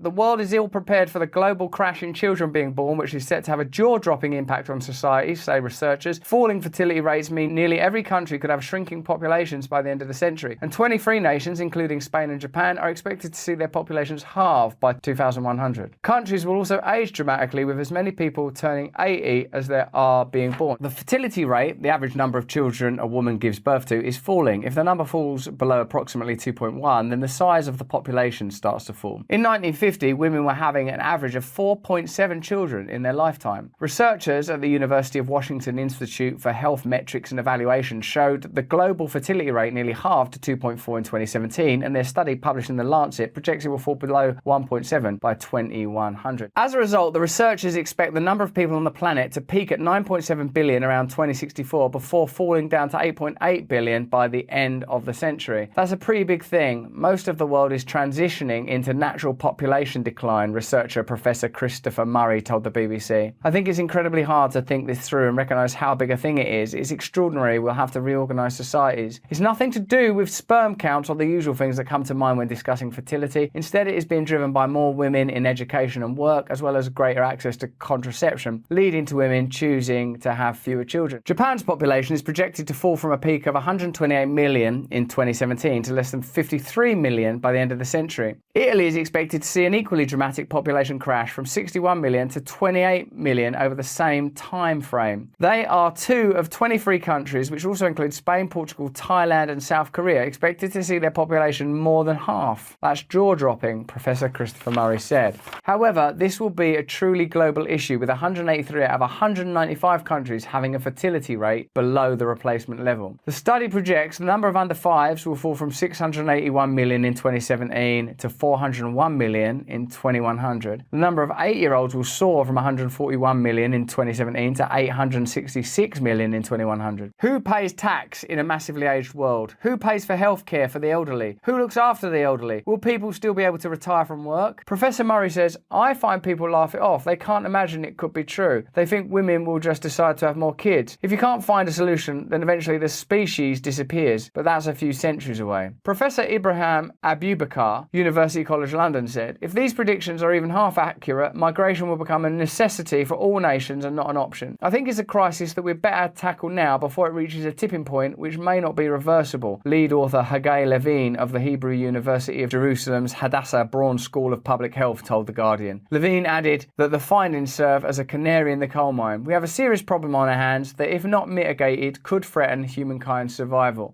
The world is ill prepared for the global crash in children being born, which is set to have a jaw-dropping impact on society, say researchers. Falling fertility rates mean nearly every country could have shrinking populations by the end of the century, and 23 nations, including Spain and Japan, are expected to see their populations halve by 2100. Countries will also age dramatically, with as many people turning 80 as there are being born. The fertility rate, the average number of children a woman gives birth to, is falling. If the number falls below approximately 2.1, then the size of the population starts to fall. In 1950, women were having an average of 4.7 children in their lifetime. Researchers at the University of Washington Institute for Health Metrics and Evaluation showed the global fertility rate nearly halved to 2.4 in 2017, and their study published in The Lancet projects it will fall below 1.7 by 2100. As a result, the researchers expect the number of people on the planet to peak at 9.7 billion around 2064 before falling down to 8.8 billion by the end of the century. That's a pretty big thing. Most of the world is transitioning into natural population decline, researcher Professor Christopher Murray told the BBC. I think it's incredibly hard to think this through and recognise how big a thing it is. It's extraordinary. We'll have to reorganise societies. It's nothing to do with sperm counts or the usual things that come to mind when discussing fertility. Instead, it is being driven by more women in education and work, as well as greater access to contraception, leading to women choosing to have fewer children. Japan's population is projected to fall from a peak of 128 million in 2017 to less than 53 million by the end of the century. Italy is expected to see an equally dramatic population crash from 61 million to 28 million over the same time frame. They are two of 23 countries, which also include Spain, Portugal, Thailand and South Korea, expected to see their population more than half. That's jaw-dropping, Professor Christopher Murray said. However, this will be a truly global issue, with 183 out of 195 countries having a fertility rate below the replacement level. The study projects the number of under fives will fall from 681 million in 2017 to 401 million in 2100. The number of 8-year-olds will soar from 141 million in 2017 to 866 million in 2100. Who pays tax in a massively aged world? Who pays for healthcare for the elderly? Who looks after the elderly? Will people still be able to retire from work? Professor Murray says, I find people laugh it off. They can't imagine it could be true. They think women will just decide to have more kids. If you can't find a solution, then eventually the species disappears, but that's a few centuries away. Professor Ibrahim Abubakar, University College London, said, if these predictions are even half accurate, migration will become a necessity for all nations and not an option. I think it's a crisis that we're better tackle now before it reaches a tipping point which may not be reversible, lead author Haggai Levine of the Hebrew University of Jerusalem's Hadassah Braun School of Public Health told The Guardian. Levine added that the findings serve as a canary in the coal mine. We have a serious problem on our hands that, if not mitigated, could threaten humankind's survival.